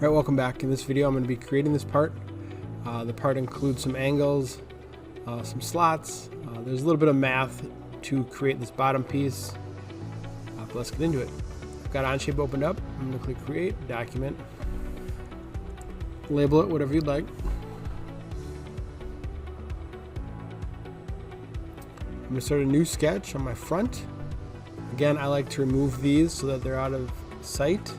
Alright, welcome back. In this video I'm going to be creating this part. The part includes some angles, some slots. There's a little bit of math to create this bottom piece, but let's get into it. I've got Onshape opened up. I'm going to click Create, Document, label it whatever you'd like. I'm going to start a new sketch on my front. Again, I like to remove these so that they're out of sight.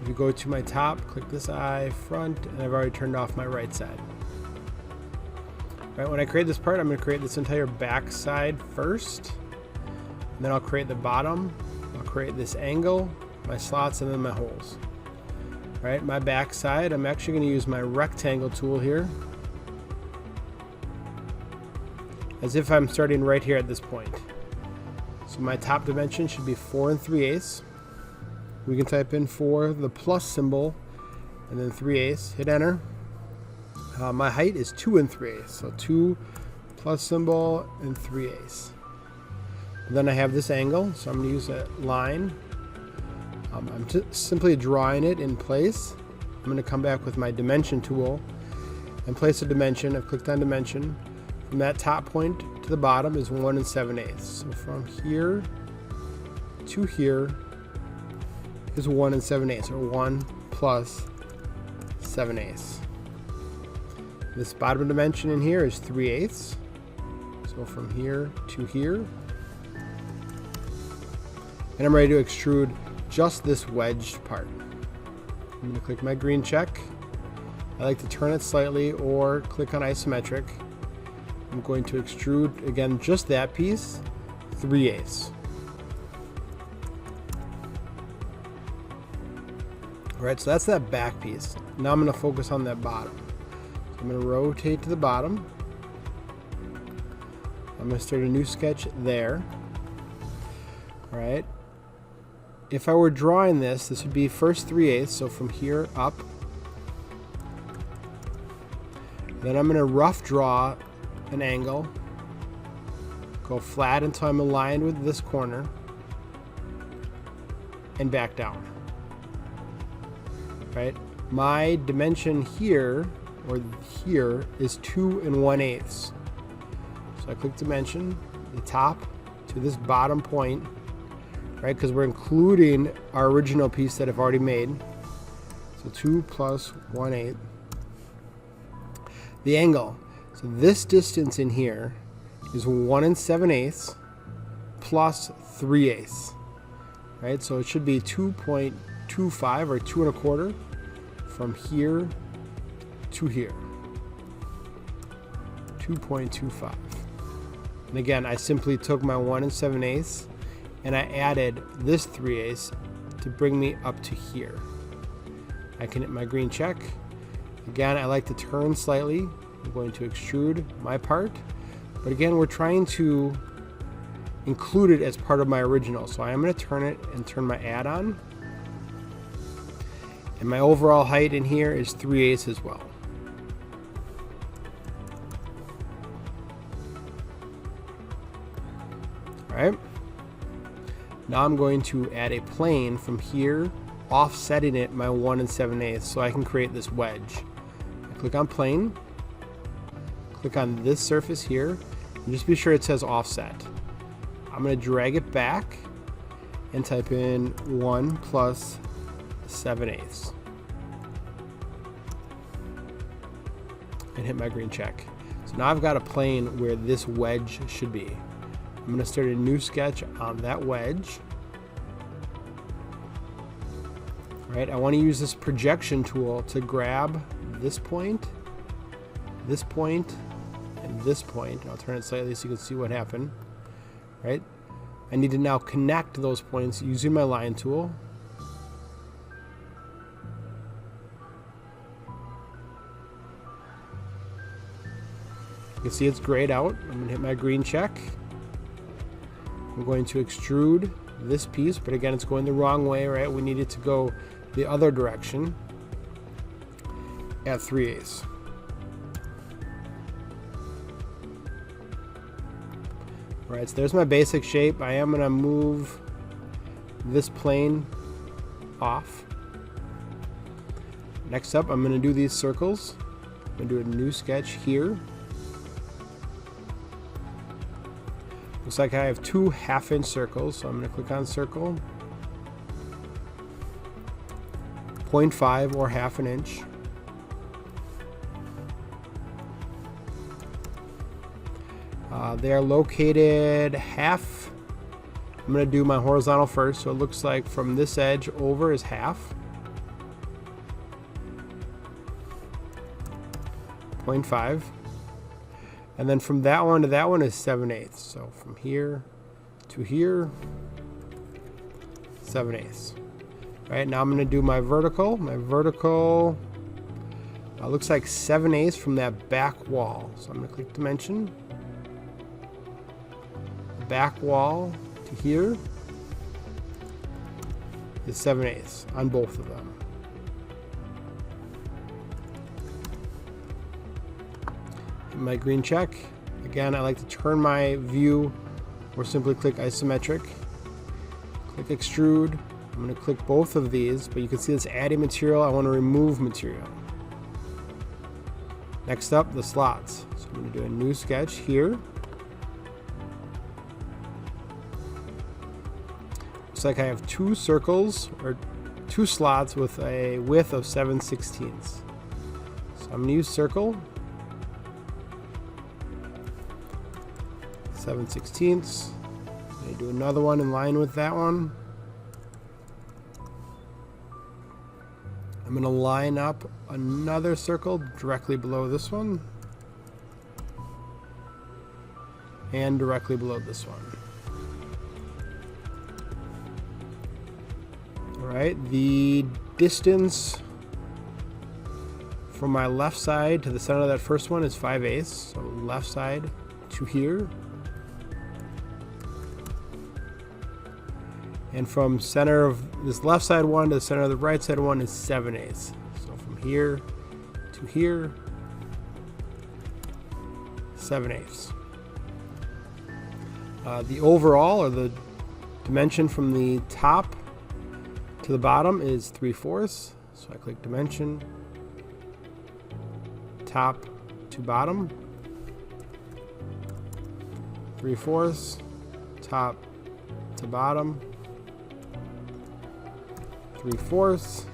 If you go to my top, click this eye, front, and I've already turned off my right side. Right, when I create this part, I'm going to create this entire back side first. And then I'll create the bottom. I'll create this angle, my slots, and then my holes. All right, my back side, I'm actually going to use my rectangle tool here, as if I'm starting right here at this point. So my top dimension should be 4 3/8. We can type in 4, the plus symbol, and then 3/8. Hit enter. My height is 2 3/8, so 2 plus symbol and 3/8. And then I have this angle, so I'm going to use that line. I'm just simply drawing it in place. I'm going to come back with my dimension tool and place a dimension. I've clicked on dimension. From that top point to the bottom is 1 7/8. So from here to here is 1 7/8, or 1 plus 7/8. This bottom dimension in here is 3/8. So from here to here. And I'm ready to extrude just this wedged part. I'm going to click my green check. I like to turn it slightly or click on isometric. I'm going to extrude, again, just that piece, 3/8. Alright, so that's that back piece. Now I'm going to focus on that bottom. So I'm going to rotate to the bottom. I'm going to start a new sketch there. Alright. If I were drawing this would be first 3/8, so from here up. Then I'm going to rough draw an angle. Go flat until I'm aligned with this corner. And back down. Right? My dimension here, or here, is 2 1/8. So I click dimension, the top to this bottom point, right? Because we're including our original piece that I've already made. So 2 plus 1/8. The angle. So this distance in here is 1 7/8 plus 3/8. Right? So it should be 2.25 or 2 1/4 from here to here. 2.25. And again, I simply took my 1 7/8 and I added this 3/8 to bring me up to here. I can hit my green check. Again, I like to turn slightly. I'm going to extrude my part. But again, we're trying to include it as part of my original. So I am going to turn it and turn my add-on. And my overall height in here is 3/8 as well. Alright. Now I'm going to add a plane from here, offsetting it my 1 7/8, so I can create this wedge. I click on plane, click on this surface here, and just be sure it says offset. I'm going to drag it back and type in 1 plus 7/8 and hit my green check. So now I've got a plane where this wedge should be. I'm going to start a new sketch on that wedge. All right, I want to use this projection tool to grab this point, and this point. I'll turn it slightly so you can see what happened. Right? I need to now connect those points using my line tool. You can see it's grayed out. I'm going to hit my green check. I'm going to extrude this piece, but again, it's going the wrong way, right? We need it to go the other direction at 3/8. Alright, so there's my basic shape. I am going to move this plane off. Next up, I'm going to do these circles. I'm going to do a new sketch here. Looks like I have 2 half-inch circles, so I'm going to click on circle. 0.5 or half an inch. They are located half. I'm going to do my horizontal first, so it looks like from this edge over is half. 0.5. And then from that one to that one is 7/8. So from here to here, 7/8. Right, now I'm going to do my vertical. My vertical looks like 7/8 from that back wall. So I'm going to click dimension. Back wall to here is 7/8 on both of them. Hit my green check. Again, I like to turn my view or simply click isometric. Click extrude. I'm going to click both of these, but you can see this adding material. I want to remove material. Next up, the slots. So I'm going to do a new sketch here. Looks like I have 2 circles or 2 slots with a width of 7/16. So I'm going to use circle. 7/16. I'm going to do another one in line with that one. I'm going to line up another circle directly below this one and directly below this one. Alright, the distance from my left side to the center of that first one is 5/8. So left side to here. And from center of this left side one to the center of the right side one is 7/8. So from here to here, 7/8. The overall, or the dimension from the top to the bottom, is 3/4. So I click dimension, top to bottom, 3/4, top to bottom, 3/4.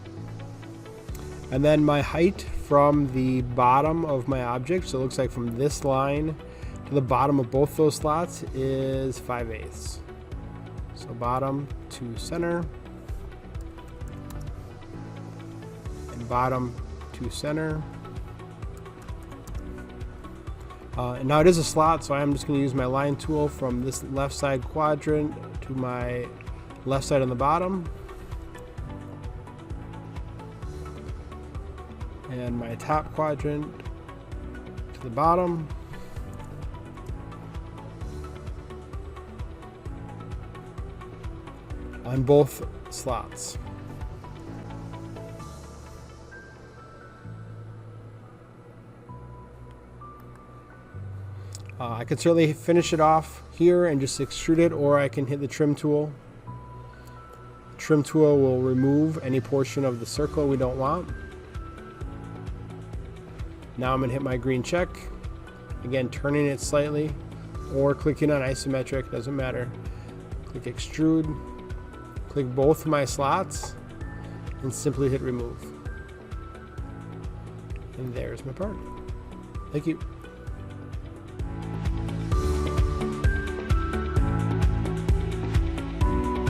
And then my height from the bottom of my object, so it looks like from this line to the bottom of both those slots, is 5/8. So bottom to center, and bottom to center. And now it is a slot, so I'm just going to use my line tool from this left side quadrant to my left side on the bottom. And my top quadrant to the bottom. On both slots. I could certainly finish it off here and just extrude it, or I can hit the trim tool. The trim tool will remove any portion of the circle we don't want. Now I'm going to hit my green check. Again, turning it slightly or clicking on isometric, doesn't matter. Click extrude, click both my slots, and simply hit remove. And there's my part. Thank you.